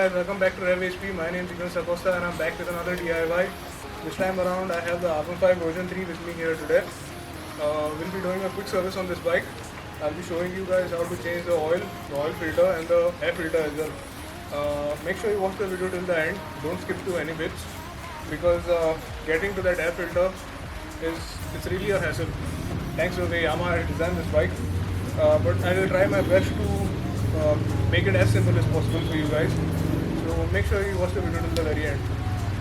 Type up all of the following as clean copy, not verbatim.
guys, welcome back to RevHp. My name is Sacosta and I'm back with another DIY. This time around I have the R15 version 3 with me here today. We'll be doing a quick service on this bike. I'll be showing you guys how to change the oil filter and the air filter as well. Make sure you watch the video till the end. Don't skip to any bits because getting to that air filter it's really a hassle. Thanks to the way Yamaha designed this bike. But I will try my best to make it as simple as possible for you guys. So make sure you watch the video till the very end.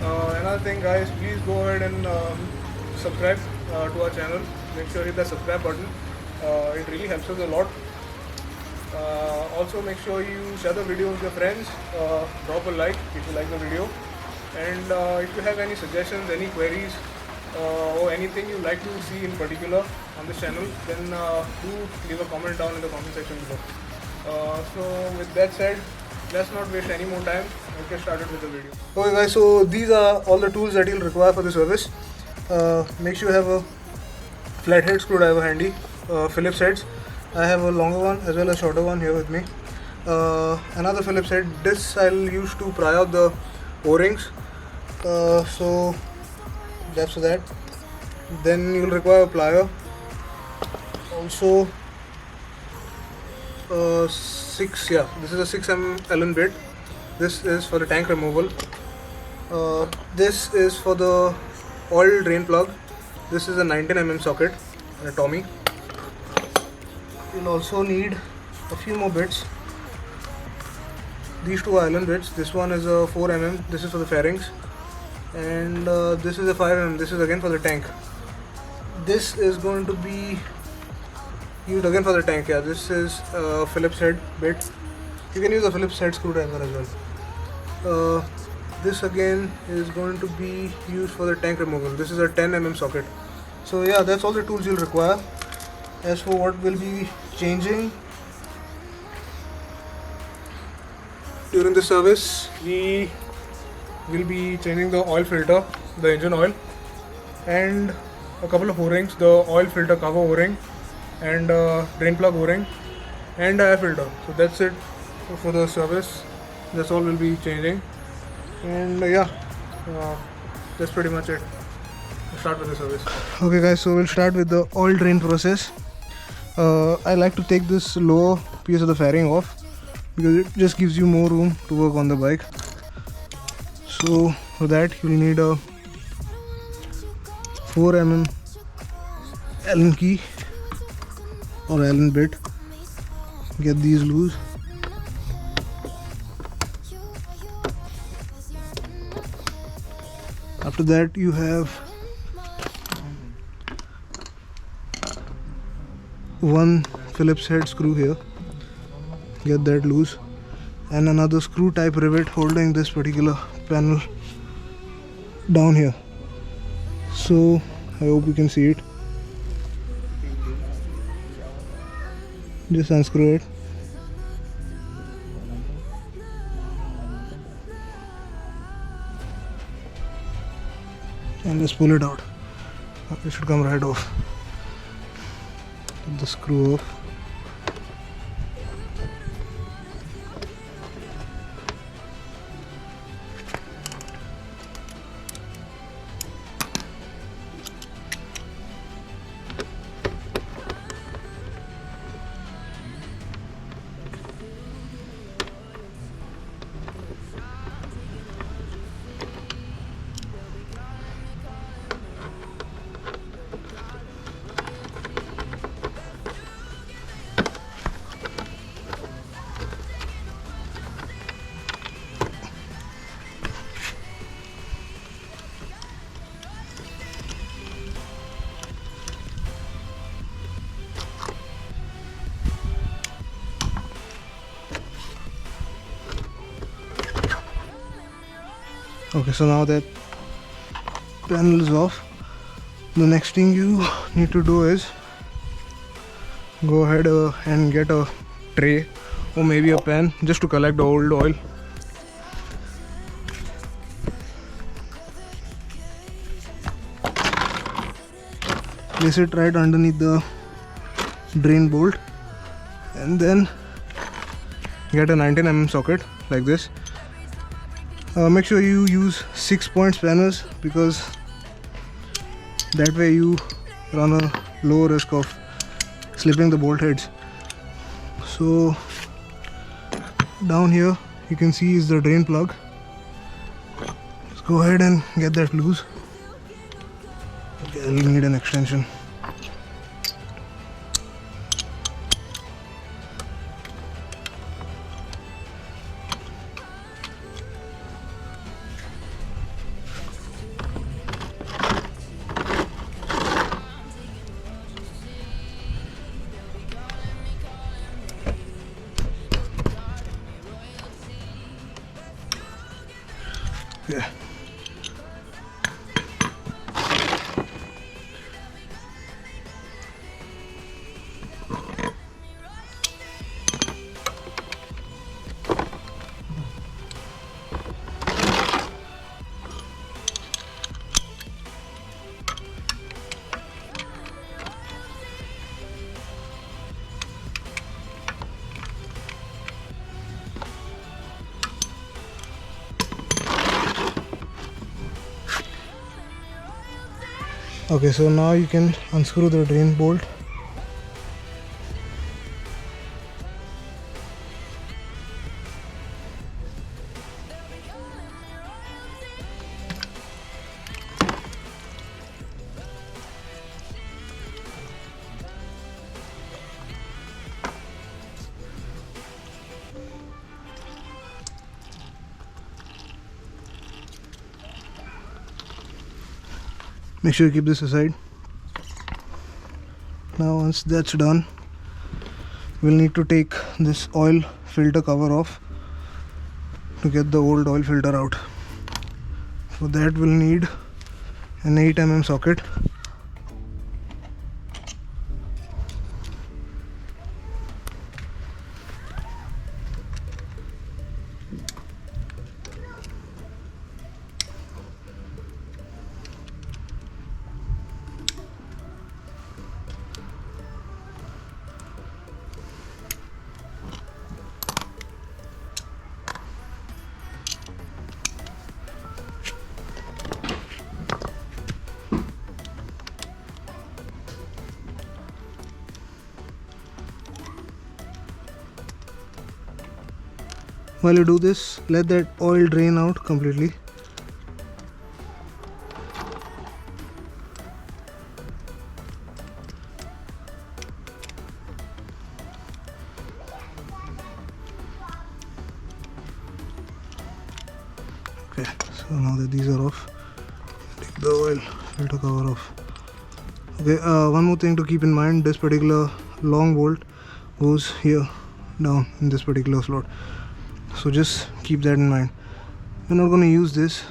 Another thing guys, please go ahead and subscribe to our channel. Make sure you hit the subscribe button. It really helps us a lot. Also make sure you share the video with your friends. Drop a like if you like the video. And if you have any suggestions, any queries, or anything you like to see in particular on this channel, then do leave a comment down in the comment section below. So with that said, let's not waste any more time. Let's get started with the video. Okay guys, so these are all the tools that you'll require for the service. Make sure you have a flathead screwdriver handy, Phillips heads. I have a longer one as well as shorter one here with me. Another Phillips head. This I'll use to pry out the O-rings. So that's for that. Then you'll require a plier. Also, this is a 6mm Allen bit. This is for the tank removal. This is for the oil drain plug. This is a 19mm socket and a Tommy. You'll also need a few more bits. These two are Allen bits. This one is a 4mm. This is for the fairings. And this is a 5mm. This is again for the tank. This is going to be used again for the tank. Yeah, this is a Phillips head bit. You can use a Phillips head screwdriver as well. This again is going to be used for the tank removal. This is a 10mm socket. So yeah, that's all the tools you'll require. As for what we'll be changing during the service, we will be changing the oil filter, the engine oil, and a couple of O-rings, the oil filter cover O-ring and drain plug O-ring and air filter. So that's it for the service. That's all we'll be changing. And that's pretty much it. We'll start with the service. Okay guys, so we'll start with the oil drain process. I like to take this lower piece of the fairing off because it just gives you more room to work on the bike. So for that you'll need a 4mm Allen key or Allen bit. Get these loose. After that you have one Phillips head screw here. Get that loose. And another screw type rivet holding this particular panel down here. So I hope you can see it. Just unscrew it. And just pull it out. It should come right off. Get the screw off. Okay, so now that panel is off, the next thing you need to do is go ahead and get a tray or maybe a pan just to collect the old oil. Place it right underneath the drain bolt and then get a 19mm socket like this Make sure you use 6-point spanners, because that way you run a low risk of slipping the bolt heads. So down here you can see is the drain plug. Let's go ahead and get that loose. Okay, we'll need an extension. Yeah. Okay, so now you can unscrew the drain bolt. Make sure you keep this aside. Now once that's done, we'll need to take this oil filter cover off to get the old oil filter out. For that we'll need an 8mm socket. While you do this, let that oil drain out completely. Okay, so now that these are off, take the oil filter cover off. Okay, one more thing to keep in mind, this particular long bolt goes here down in this particular slot. So just keep that in mind. We're not going to use this,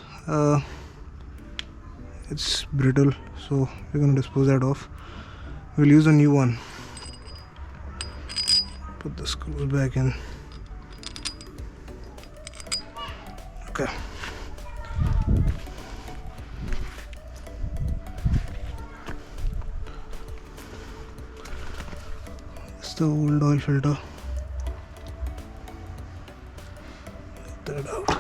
it's brittle, so we're going to dispose that off. We'll use a new one. Put the screws back in. Okay. It's the old oil filter. That out.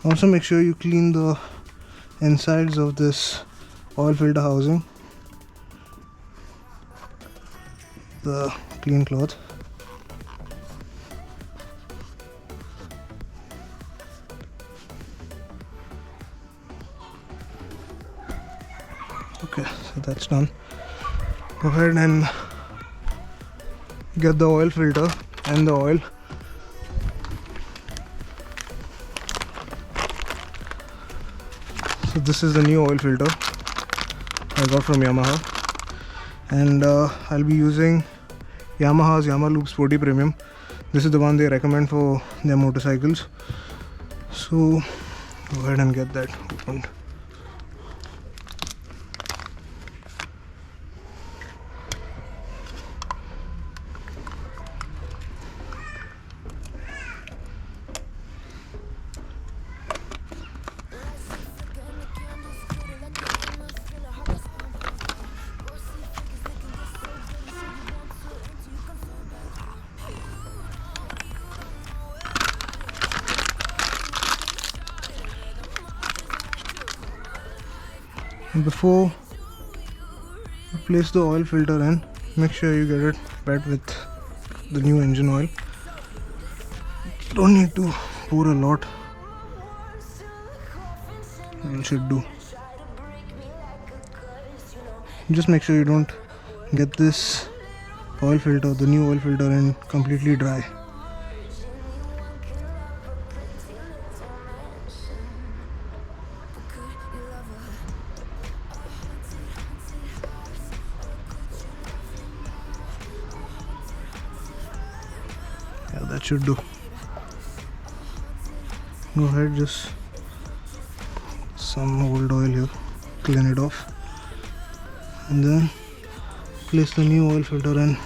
Also make sure you clean the insides of this oil filter housing, the clean cloth. Okay, so that's done. Go ahead and get the oil filter and the oil. So this is the new oil filter I got from Yamaha, and I'll be using Yamaha's Yamaha Sporty Premium. This is the one they recommend for their motorcycles. So go ahead and get that opened. Before you place the oil filter in, make sure you get it wet with the new engine oil. Don't need to pour a lot, it should do. Just make sure you don't get this oil filter, the new oil filter, in completely dry. Yeah, that should do. Go ahead, just some old oil here, clean it off, and then place the new oil filter in.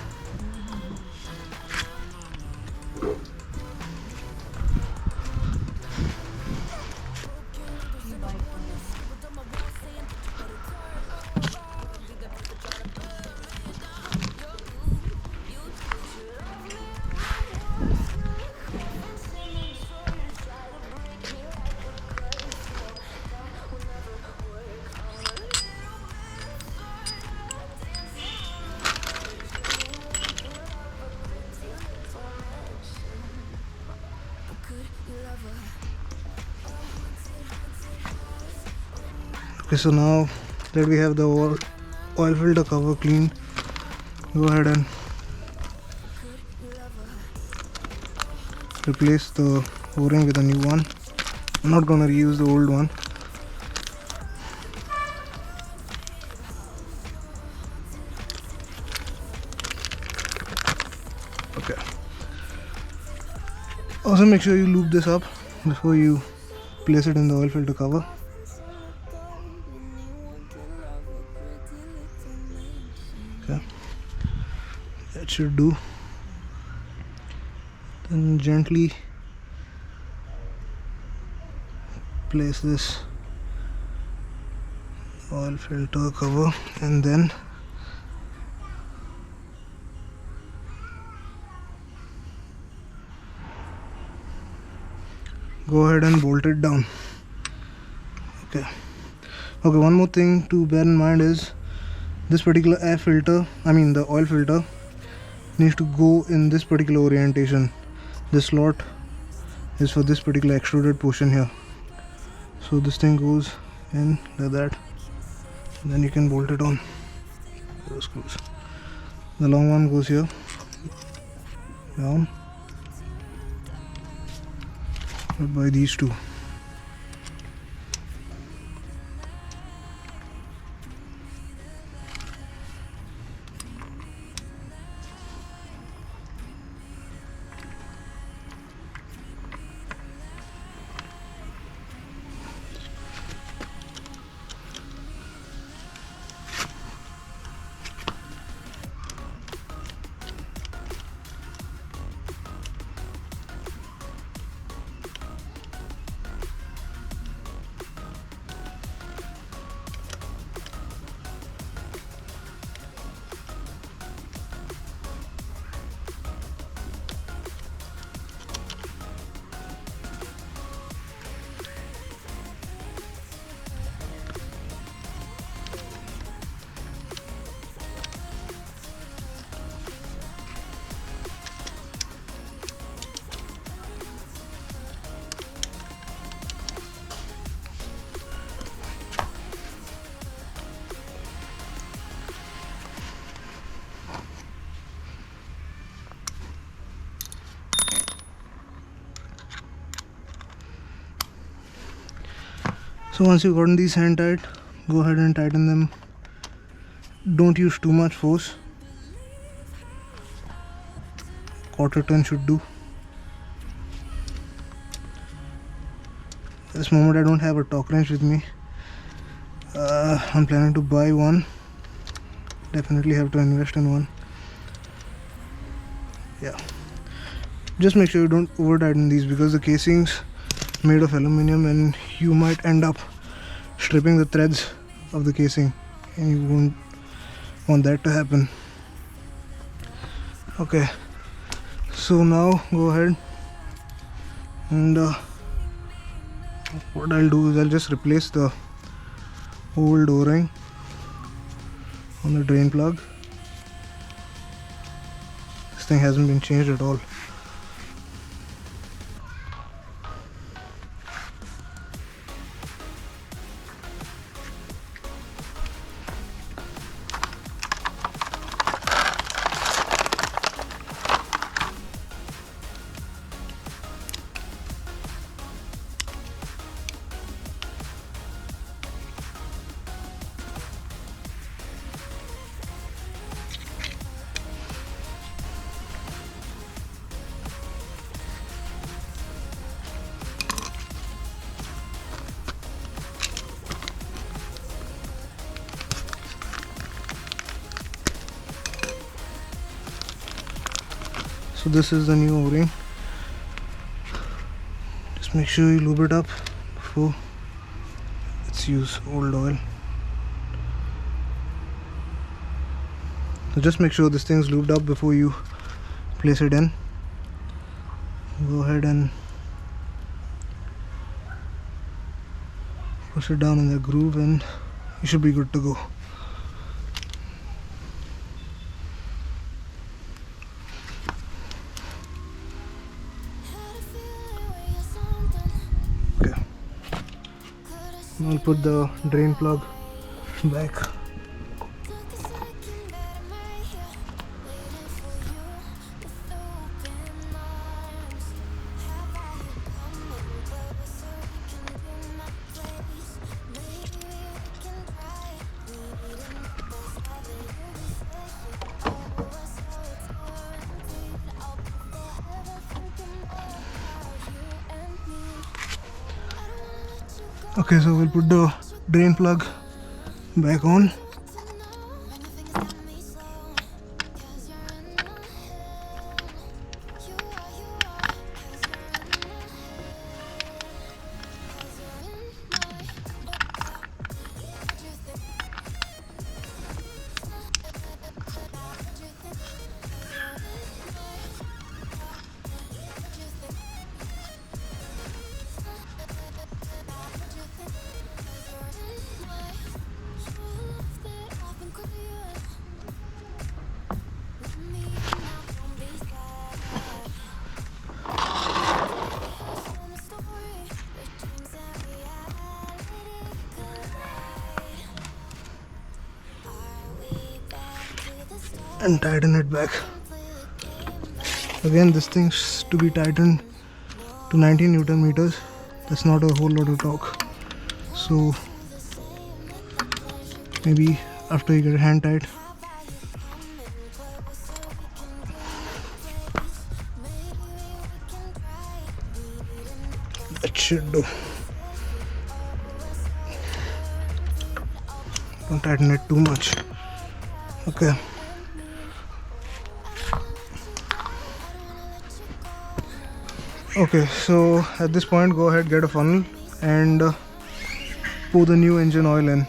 Okay, so now that we have the oil filter cover cleaned, go ahead and replace the o-ring with a new one. I'm not gonna reuse the old one. Okay. Also make sure you lube this up before you place it in the oil filter cover. Okay, that should do. Then gently place this oil filter cover, and then go ahead and bolt it down. Okay, one more thing to bear in mind is this particular air filter, the oil filter, needs to go in this particular orientation. This slot is for this particular extruded portion here, so this thing goes in like that, and then you can bolt it on. Those screws. The long one goes here, down, by these two. So once you've gotten these hand tight, go ahead and tighten them. Don't use too much force. Quarter turn should do. At this moment I don't have a torque wrench with me. I'm planning to buy one. Definitely have to invest in one. Yeah. Just make sure you don't over tighten these, because the casing's made of aluminum and you might end up stripping the threads of the casing, and you won't want that to happen. Okay, so now go ahead and what I'll do is I'll just replace the old O-ring on the drain plug. This thing hasn't been changed at all. So this is the new O-ring. Just make sure you lube it up before let's use old oil. So just make sure this thing's lubed up before you place it in. Go ahead and push it down in the groove and you should be good to go. Okay. I'll put the drain plug back. Okay, so we'll put the drain plug back on. And tighten it back. Again, this thing's to be tightened to 90 Newton meters. That's not a whole lot of torque. So maybe after you get your hand tight, that should do. Don't tighten it too much. Okay. Okay, so at this point, go ahead, get a funnel and pour the new engine oil in.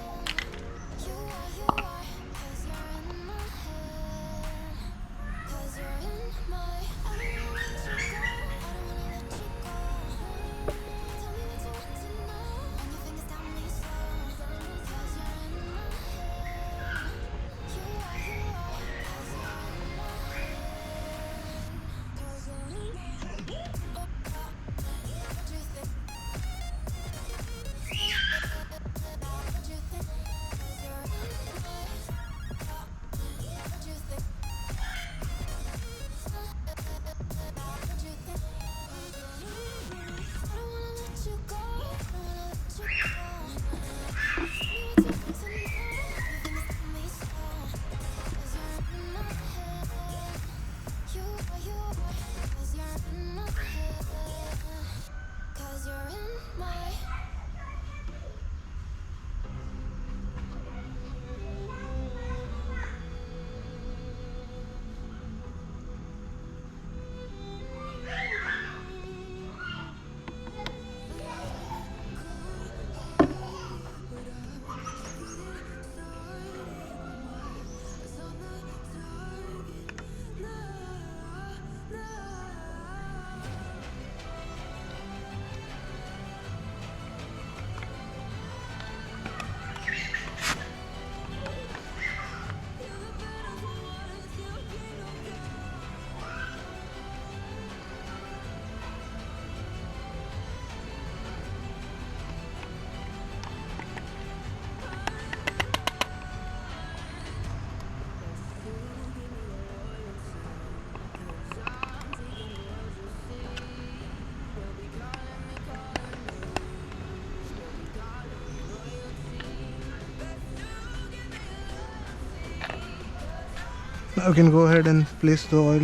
I can go ahead and place the oil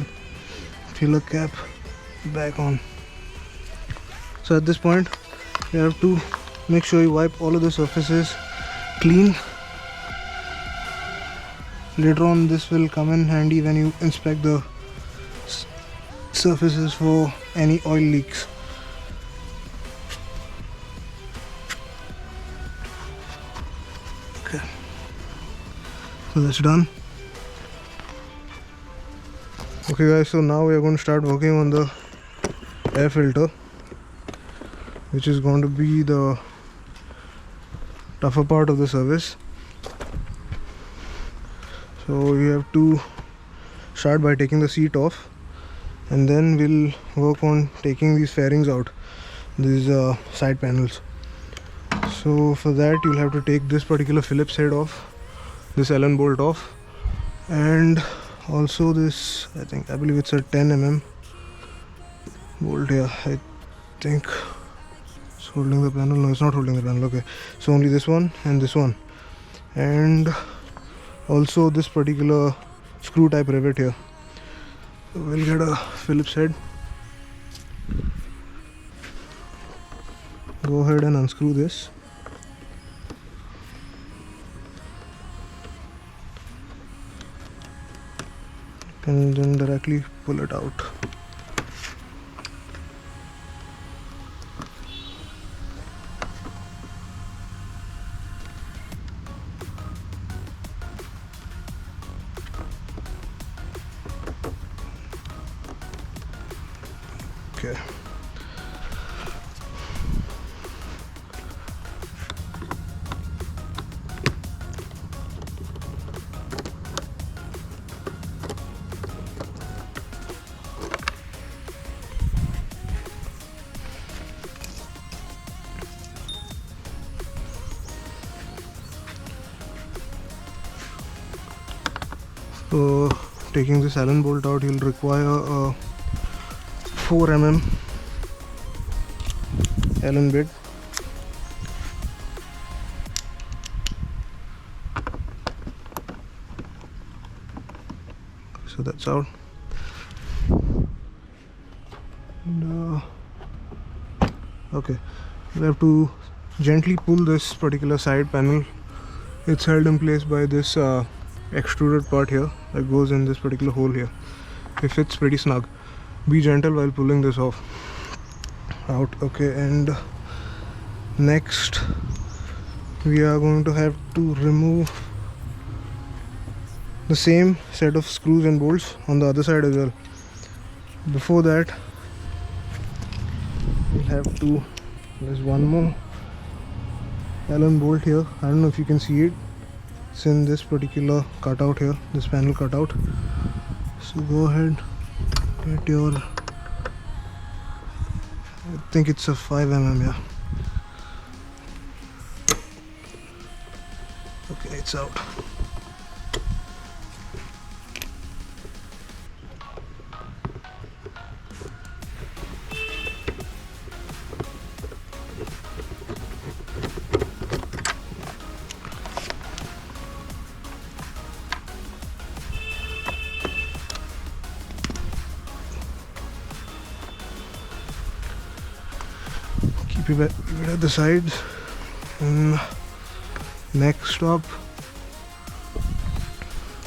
filler cap back on. So at this point you have to make sure you wipe all of the surfaces clean. Later on this will come in handy when you inspect the surfaces for any oil leaks. Okay, so that's done. Okay guys, so now we are going to start working on the air filter, which is going to be the tougher part of the service. So you have to start by taking the seat off, and then we'll work on taking these fairings out, these side panels. So for that you'll have to take this particular Phillips head off, this Allen bolt off, and also this, I believe it's a 10 mm bolt here. I think it's holding the panel. No, it's not holding the panel. Okay, so only this one and this one, and also this particular screw type rivet here. So we'll get a Phillips head, go ahead and unscrew this, and then directly pull it out. Okay. So taking this Allen bolt out, you'll require a 4 mm Allen bit. So that's out. And, okay, we have to gently pull this particular side panel. It's held in place by this extruded part here that goes in this particular hole here. It fits pretty snug. Be gentle while pulling this off out. Okay, and next we are going to have to remove the same set of screws and bolts on the other side as well. Before that we'll have to, there's one more Allen bolt here. I don't know if you can see it. It's in this particular cutout here, this panel cutout. So go ahead, get your, I think it's a 5 mm, yeah. Okay, it's out. Keep it at the sides. And next up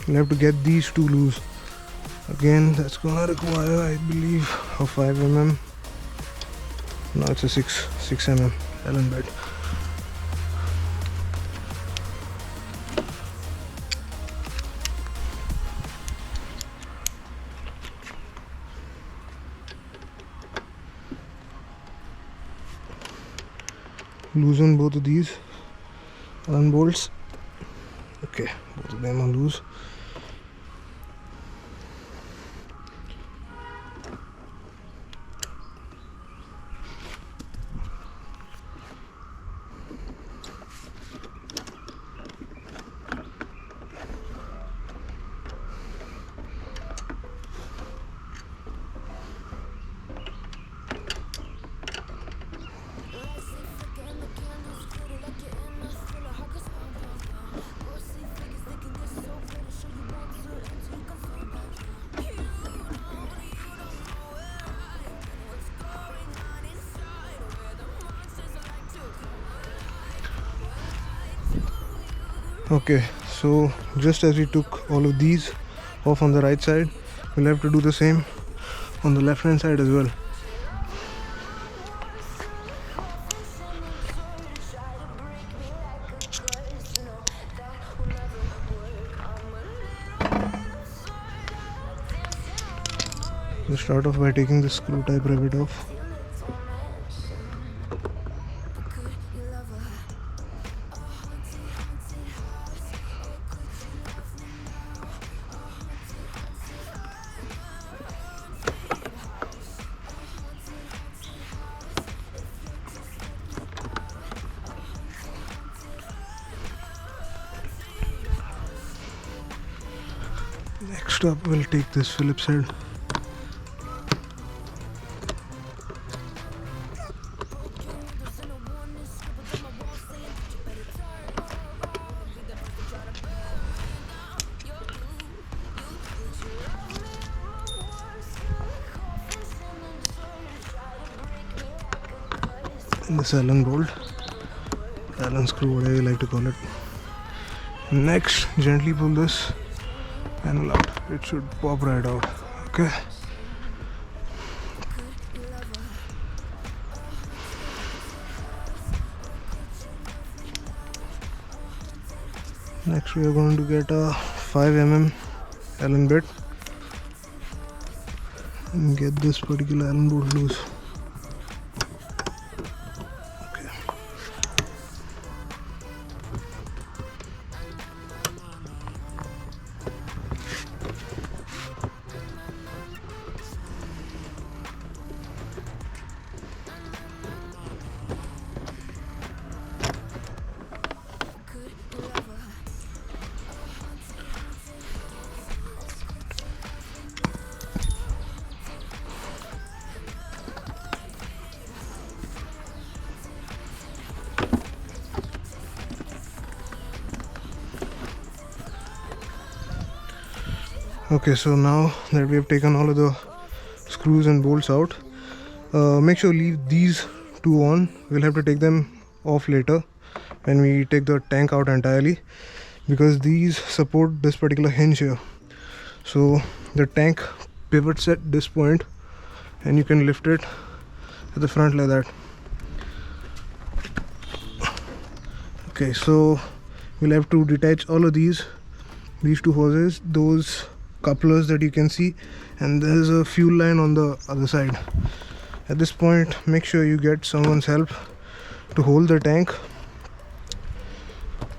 we'll have to get these two loose. Again, that's gonna require, I believe, a 5 mm. No, it's a 6 mm Allen bit. Loosen both of these Allen bolts. Okay, both of them are loose. Okay, so just as we took all of these off on the right side, we'll have to do the same on the left hand side as well. We'll start off by taking the screw type rivet off. Next up, we'll take this Phillips head. And this Allen bolt, Allen screw, whatever you like to call it. Next, gently pull this panel out. It should pop right out. Okay. Next, we are going to get a 5mm Allen bit and get this particular Allen bolt loose. Okay. Okay, so now that we have taken all of the screws and bolts out, make sure leave these two on. We'll have to take them off later when we take the tank out entirely, because these support this particular hinge here. So the tank pivots at this point and you can lift it at the front like that. Okay, so we'll have to detach all of these two hoses, those couplers that you can see, and there's a fuel line on the other side. At this point, make sure you get someone's help to hold the tank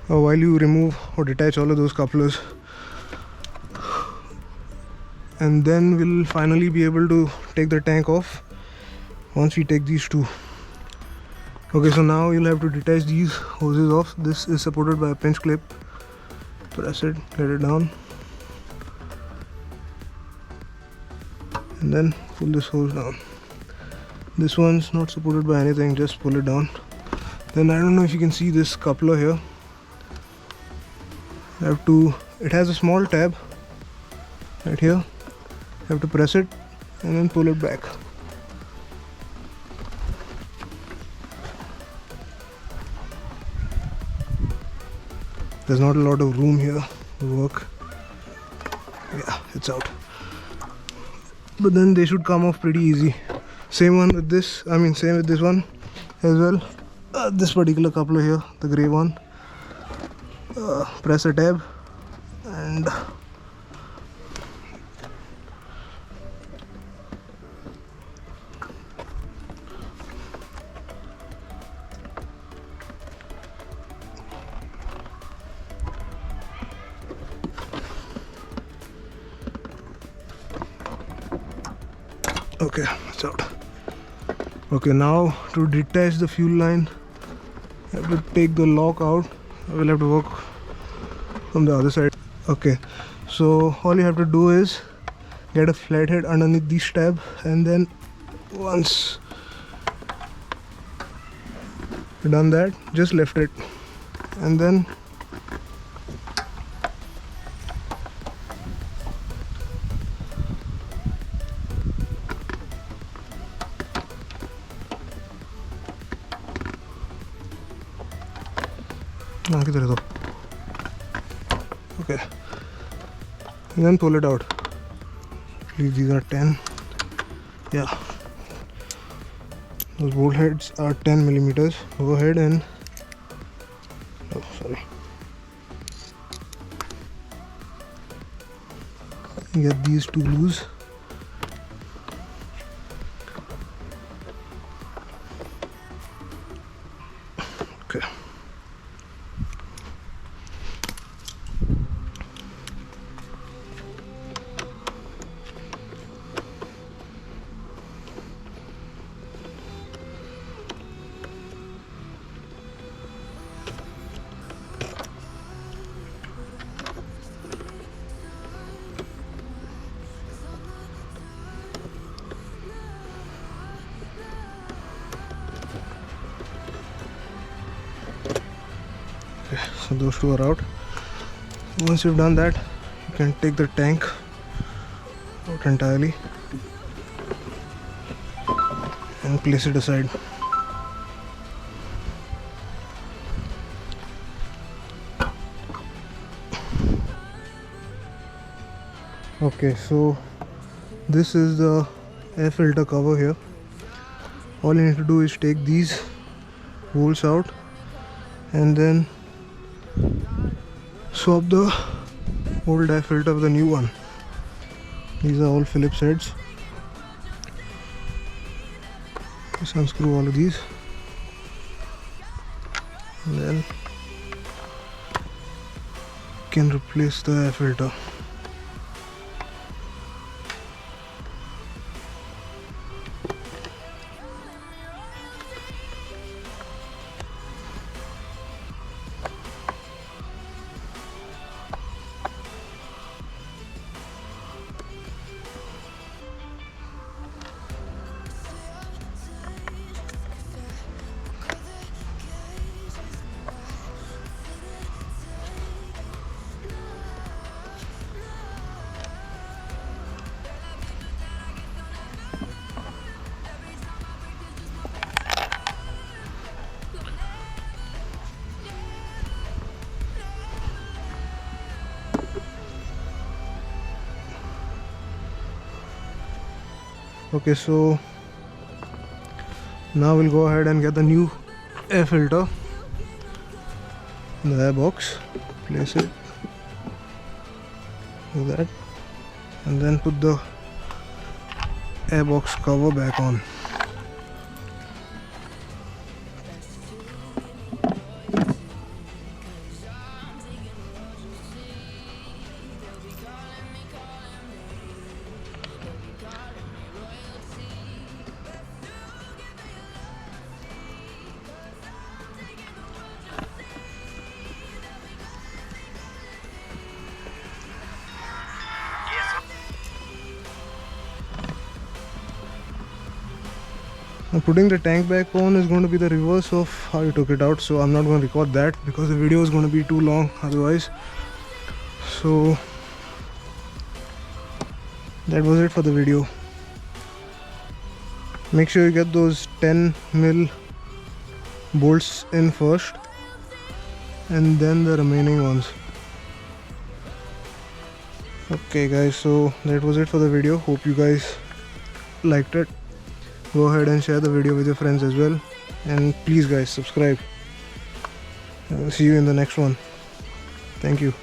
while you remove or detach all of those couplers, and then we'll finally be able to take the tank off once we take these two. Okay, so now you'll have to detach these hoses off. This is supported by a pinch clip. Press it, let it down, and then pull this hose down. This one's not supported by anything, just pull it down. Then I don't know if you can see this coupler here. It has a small tab right here. You have to press it and then pull it back. There's not a lot of room here to work. Yeah, it's out. But then they should come off pretty easy. Same with this one as well. This particular coupler here, the grey one. Press a tab and okay, it's out. Okay, now to detach the fuel line, I have to take the lock out. I will have to work from the other side. Okay, so all you have to do is get a flathead underneath this tab, and then once you've done that, just lift it and then किधर है तो Okay, and then pull it out. Please, these are 10. Yeah, those bolt heads are 10 millimeters. Go ahead and get these two loose. Okay. So those two are out. Once you've done that, you can take the tank out entirely and place it aside. Okay, so this is the air filter cover here. All you need to do is take these holes out and then swap the old air filter with the new one. These are all Phillips heads. Just unscrew all of these and then you can replace the air filter. Okay, so now we'll go ahead and get the new air filter in the air box. Place it like that and then put the air box cover back on. Now putting the tank back on is going to be the reverse of how you took it out, so I'm not going to record that because the video is going to be too long otherwise. So that was it for the video. Make sure you get those 10mm bolts in first and then the remaining ones. Okay guys, so that was it for the video. Hope you guys liked it. Go ahead and share the video with your friends as well, and please guys subscribe. See you in the next one. Thank you.